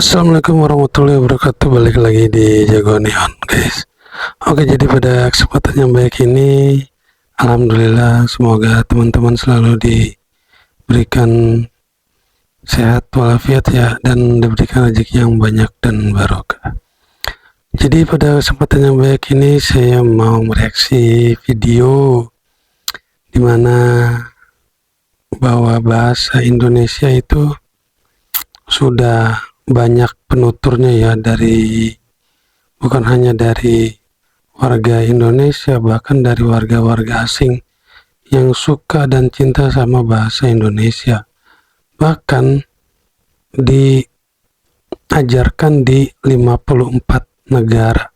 Assalamualaikum warahmatullahi wabarakatuh. Balik lagi di Jago Neon, guys. Oke, jadi pada kesempatan yang baik ini, alhamdulillah, semoga teman-teman selalu diberikan sehat walafiat ya, dan diberikan rezeki yang banyak dan barokah. Jadi pada kesempatan yang baik ini saya mau mereaksi video dimana bahwa bahasa Indonesia itu sudah banyak penuturnya ya, dari bukan hanya dari warga Indonesia, bahkan dari warga-warga asing yang suka dan cinta sama bahasa Indonesia, bahkan diajarkan di 54 negara.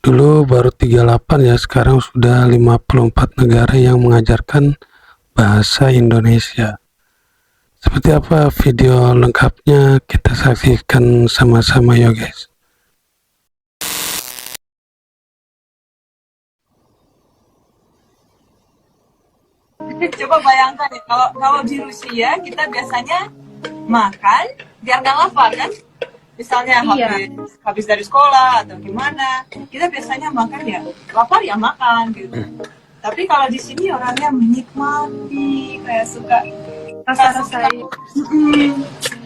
Dulu baru 38 ya, sekarang sudah 54 negara yang mengajarkan bahasa Indonesia. Seperti apa video lengkapnya, kita saksikan sama-sama ya guys. Coba bayangkan ya, kalau di Rusia kita biasanya makan biar nggak lapar kan? Misalnya habis dari sekolah atau gimana, kita biasanya makan ya lapar ya makan gitu. Tapi kalau di sini orangnya menikmati, kayak suka rasa-rasain.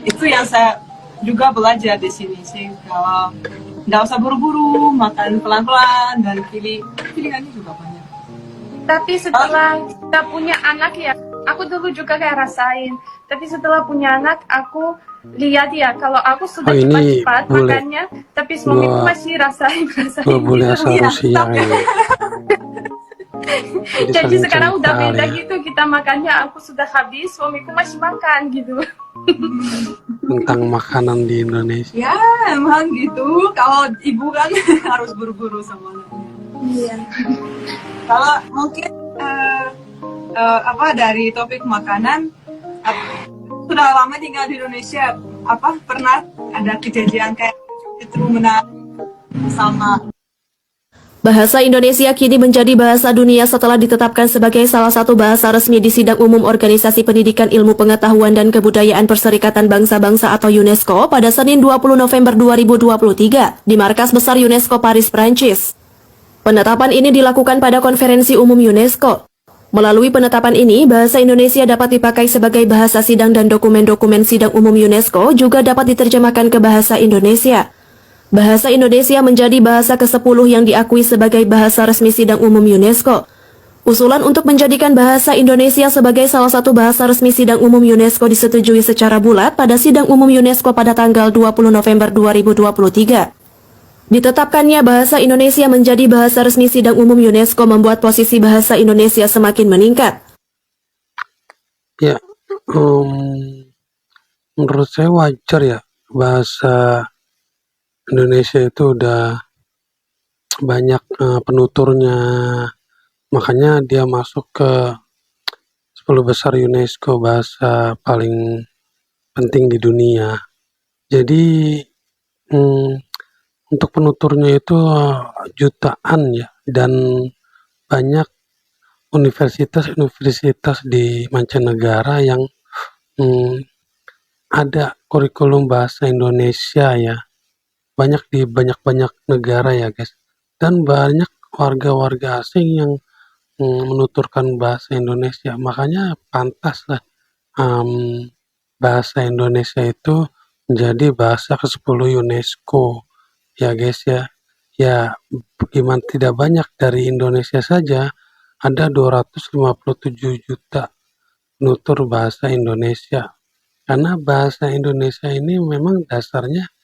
Itu yang saya juga belajar di sini sih, kalau nggak usah buru-buru, makan pelan-pelan dan pilihannya juga banyak. Tapi setelah kita punya anak ya, aku dulu juga kayak rasain. Tapi setelah punya anak, aku lihat ya, kalau aku sudah cepat-cepat makannya, tapi suamiku masih rasain. Boleh asal Rusia ini. Jadi sekarang udah beda ya. Gitu, kita makannya aku sudah habis, suamiku masih makan gitu. Tentang makanan di Indonesia. Ya emang gitu, kalau ibu kan harus buru-buru sama anaknya. Iya. Kalau mungkin dari topik makanan, sudah lama tinggal di Indonesia, pernah ada kejadian kayak itu menarik sama? Bahasa Indonesia kini menjadi bahasa dunia setelah ditetapkan sebagai salah satu bahasa resmi di Sidang Umum Organisasi Pendidikan Ilmu Pengetahuan dan Kebudayaan Perserikatan Bangsa-Bangsa atau UNESCO pada Senin 20 November 2023 di Markas Besar UNESCO Paris, Prancis. Penetapan ini dilakukan pada Konferensi Umum UNESCO. Melalui penetapan ini, bahasa Indonesia dapat dipakai sebagai bahasa sidang dan dokumen-dokumen Sidang Umum UNESCO juga dapat diterjemahkan ke bahasa Indonesia. Bahasa Indonesia menjadi bahasa ke-10 yang diakui sebagai bahasa resmi Sidang Umum UNESCO. Usulan untuk menjadikan bahasa Indonesia sebagai salah satu bahasa resmi Sidang Umum UNESCO disetujui secara bulat pada Sidang Umum UNESCO pada tanggal 20 November 2023. Ditetapkannya bahasa Indonesia menjadi bahasa resmi Sidang Umum UNESCO membuat posisi bahasa Indonesia semakin meningkat. Ya, menurut saya wajar ya, bahasa Indonesia itu udah banyak penuturnya, makanya dia masuk ke 10 besar UNESCO, bahasa paling penting di dunia. Jadi untuk penuturnya itu jutaan ya, dan banyak universitas-universitas di mancanegara yang ada kurikulum bahasa Indonesia ya. Banyak di banyak negara ya guys, dan banyak warga-warga asing yang menuturkan bahasa Indonesia, makanya pantas lah bahasa Indonesia itu menjadi bahasa ke-10 UNESCO ya guys ya. Ya gimana tidak banyak, dari Indonesia saja ada 257 juta penutur bahasa Indonesia, karena bahasa Indonesia ini memang dasarnya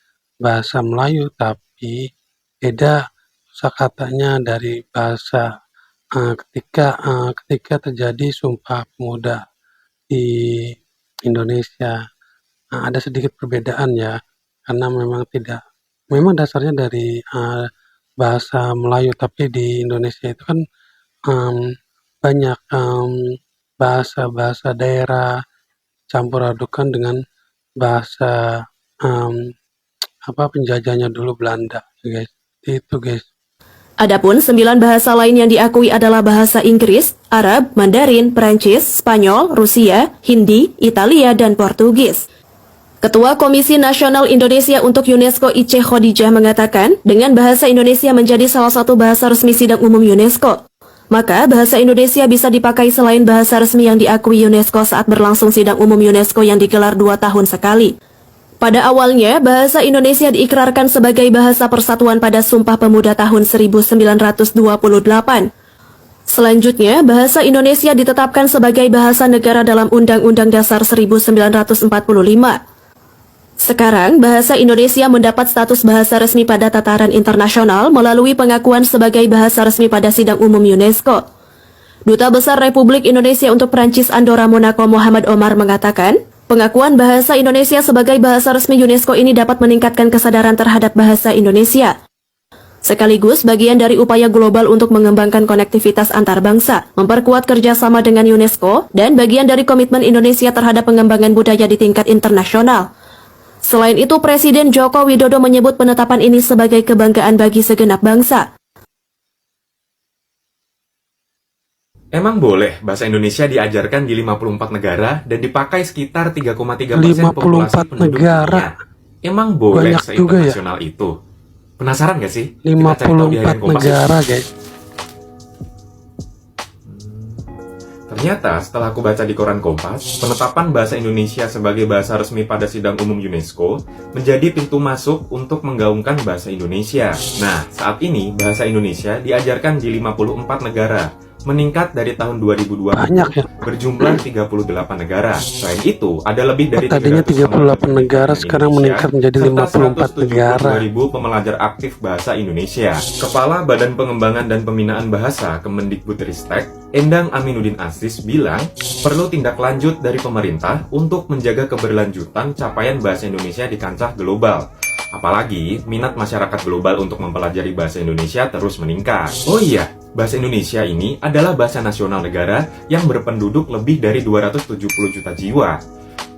bahasa Melayu, tapi beda kosakatanya dari bahasa ketika terjadi Sumpah Pemuda di Indonesia. Ada sedikit perbedaan ya, karena memang dasarnya dari bahasa Melayu, tapi di Indonesia itu kan banyak bahasa-bahasa daerah campur adukan dengan bahasa penjajahnya dulu, Belanda guys. Itu guys. Adapun 9 bahasa lain yang diakui adalah bahasa Inggris, Arab, Mandarin, Perancis, Spanyol, Rusia, Hindi, Italia, dan Portugis. Ketua Komisi Nasional Indonesia untuk UNESCO Ice Khadijah mengatakan, dengan bahasa Indonesia menjadi salah satu bahasa resmi sidang umum UNESCO, maka bahasa Indonesia bisa dipakai selain bahasa resmi yang diakui UNESCO saat berlangsung sidang umum UNESCO yang digelar 2 tahun sekali. Pada awalnya, bahasa Indonesia diikrarkan sebagai bahasa persatuan pada Sumpah Pemuda tahun 1928. Selanjutnya, bahasa Indonesia ditetapkan sebagai bahasa negara dalam Undang-Undang Dasar 1945. Sekarang, bahasa Indonesia mendapat status bahasa resmi pada tataran internasional melalui pengakuan sebagai bahasa resmi pada Sidang Umum UNESCO. Duta Besar Republik Indonesia untuk Prancis Andorra Monaco Muhammad Omar mengatakan, pengakuan bahasa Indonesia sebagai bahasa resmi UNESCO ini dapat meningkatkan kesadaran terhadap bahasa Indonesia. Sekaligus bagian dari upaya global untuk mengembangkan konektivitas antar bangsa, memperkuat kerjasama dengan UNESCO, dan bagian dari komitmen Indonesia terhadap pengembangan budaya di tingkat internasional. Selain itu, Presiden Joko Widodo menyebut penetapan ini sebagai kebanggaan bagi segenap bangsa. Emang boleh bahasa Indonesia diajarkan di 54 negara dan dipakai sekitar 3,3% populasi penduduk dunia? Emang boleh seinternasional itu? Penasaran gak sih? 54 negara, guys. Ternyata setelah aku baca di koran Kompas, penetapan bahasa Indonesia sebagai bahasa resmi pada Sidang Umum UNESCO menjadi pintu masuk untuk menggaungkan bahasa Indonesia. Nah, saat ini bahasa Indonesia diajarkan di 54 negara, meningkat dari tahun 2020 berjumlah 38 negara. Selain itu, ada lebih dari tadinya 38 negara sekarang meningkat menjadi 54 negara. 172.000 pembelajar aktif bahasa Indonesia. Kepala Badan Pengembangan dan Pembinaan Bahasa Kemendikbudristek, Endang Aminuddin Aziz bilang, perlu tindak lanjut dari pemerintah untuk menjaga keberlanjutan capaian bahasa Indonesia di kancah global. Apalagi, minat masyarakat global untuk mempelajari bahasa Indonesia terus meningkat. Oh iya, bahasa Indonesia ini adalah bahasa nasional negara yang berpenduduk lebih dari 270 juta jiwa.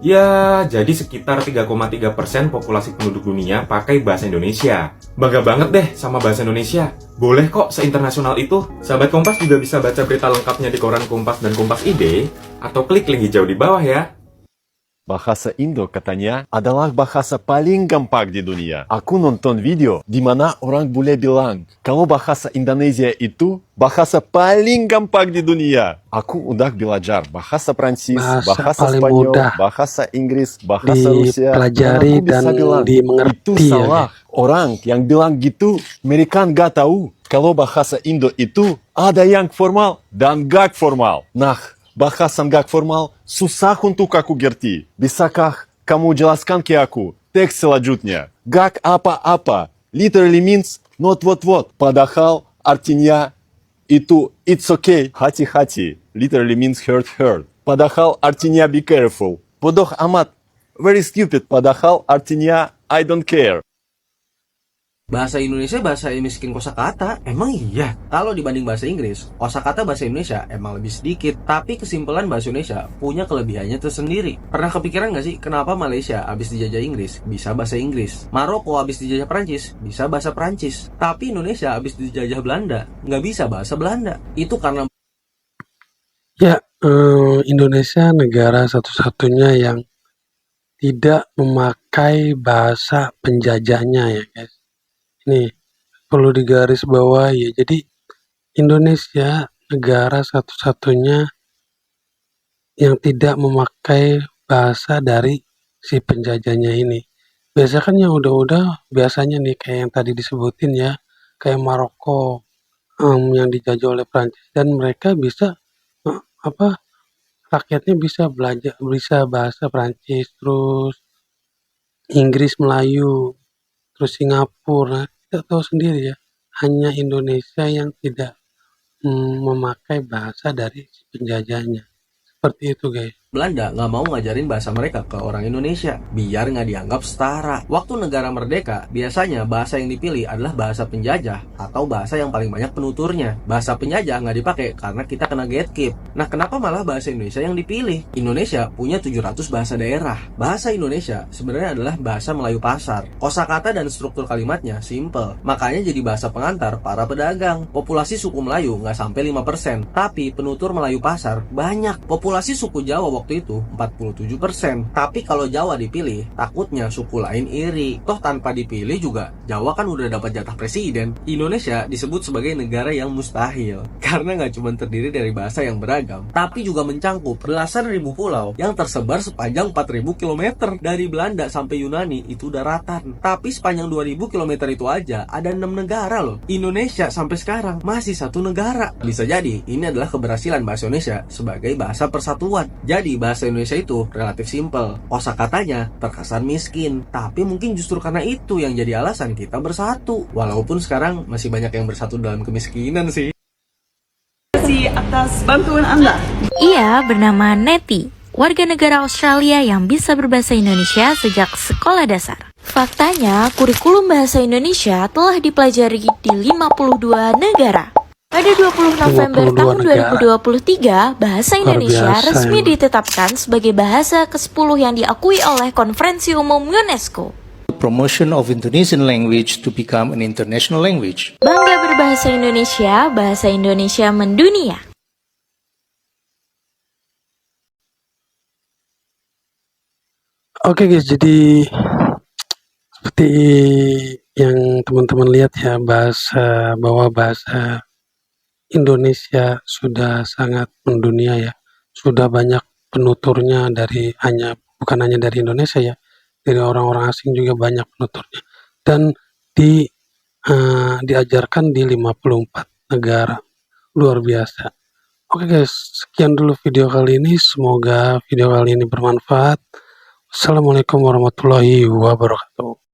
Ya, jadi sekitar 3,3% populasi penduduk dunia pakai bahasa Indonesia. Bangga banget deh sama bahasa Indonesia. Boleh kok seinternasional itu. Sahabat Kompas juga bisa baca berita lengkapnya di koran Kompas dan Kompas ID, atau klik link hijau di bawah ya. Bahasa Indo katanya adalah bahasa paling gampang di dunia. Aku nonton video di mana orang bule bilang kalau bahasa Indonesia itu bahasa paling gampang di dunia. Aku udah belajar bahasa Prancis, bahasa Spanyol, bahasa Inggris, bahasa Rusia. Dipelajari dan dimengerti. Itu salah. Orang yang bilang gitu, mereka nggak tahu kalau bahasa Indo itu ada yang formal dan gak formal. Nah, bahasa gak formal susah untuk aku ngerti. Bisakah kamu jelaskan ke aku teks selanjutnya? Gak apa-apa literally means not what. Padahal artinya itu it's okay. Hati-hati literally means hurt. Padahal artinya be careful. Bodoh amat. Very stupid. Padahal artinya I don't care. Bahasa Indonesia bahasa yang miskin kosakata, emang iya? Kalau dibanding bahasa Inggris, kosakata bahasa Indonesia emang lebih sedikit, tapi kesimpulan bahasa Indonesia punya kelebihannya tersendiri. Pernah kepikiran nggak sih kenapa Malaysia abis dijajah Inggris bisa bahasa Inggris? Maroko abis dijajah Perancis bisa bahasa Perancis, tapi Indonesia abis dijajah Belanda nggak bisa bahasa Belanda. Itu karena Indonesia negara satu-satunya yang tidak memakai bahasa penjajahnya ya guys. Nih, perlu digaris bawah ya. Jadi Indonesia negara satu-satunya yang tidak memakai bahasa dari si penjajahnya ini. Biasa kan yang udah-udah biasanya nih kayak yang tadi disebutin ya, kayak Maroko yang dijajah oleh Prancis, dan mereka bisa rakyatnya bisa bahasa Prancis, terus Inggris, Melayu, terus Singapura. Kita tahu sendiri ya, hanya Indonesia yang tidak memakai bahasa dari penjajahnya. Seperti itu guys. Belanda nggak mau ngajarin bahasa mereka ke orang Indonesia, biar nggak dianggap setara. Waktu negara merdeka, biasanya bahasa yang dipilih adalah bahasa penjajah atau bahasa yang paling banyak penuturnya. Bahasa penjajah nggak dipakai karena kita kena gatekeep. Nah, kenapa malah bahasa Indonesia yang dipilih? Indonesia punya 700 bahasa daerah. Bahasa Indonesia sebenarnya adalah bahasa Melayu pasar. Kosakata dan struktur kalimatnya simple, makanya jadi bahasa pengantar para pedagang. Populasi suku Melayu nggak sampai 5%, tapi penutur Melayu pasar banyak. Populasi suku Jawa waktu itu 47%. Tapi kalau Jawa dipilih, takutnya suku lain iri. Toh tanpa dipilih juga, Jawa kan udah dapat jatah presiden. Indonesia disebut sebagai negara yang mustahil. Karena nggak cuma terdiri dari bahasa yang beragam, tapi juga mencangkup belasan ribu pulau yang tersebar sepanjang 4.000 km. Dari Belanda sampai Yunani itu daratan. Tapi sepanjang 2.000 km itu aja ada 6 negara loh. Indonesia sampai sekarang masih satu negara. Bisa jadi ini adalah keberhasilan bahasa Indonesia sebagai bahasa persatuan. Jadi bahasa Indonesia itu relatif simpel. Kosakatanya terkesan miskin, tapi mungkin justru karena itu yang jadi alasan kita bersatu. Walaupun sekarang masih banyak yang bersatu dalam kemiskinan sih. Terima kasih atas bantuan Anda. Ia bernama Neti, warga negara Australia yang bisa berbahasa Indonesia sejak sekolah dasar. Faktanya, kurikulum bahasa Indonesia telah dipelajari di 52 negara. Pada 20 November 52 tahun negara. 2023, bahasa Indonesia biasa resmi emang. ditetapkan sebagai bahasa ke-10 yang diakui oleh Konferensi Umum UNESCO. Promotion of Indonesian language to become an international language. Bangga berbahasa Indonesia, bahasa Indonesia mendunia. Oke guys, jadi seperti yang teman-teman lihat ya, bahwa bahasa Indonesia sudah sangat mendunia ya, sudah banyak penuturnya bukan hanya dari Indonesia ya, dari orang-orang asing juga banyak penuturnya, dan diajarkan di 54 negara, luar biasa. Oke guys, sekian dulu video kali ini, semoga video kali ini bermanfaat. Assalamualaikum warahmatullahi wabarakatuh.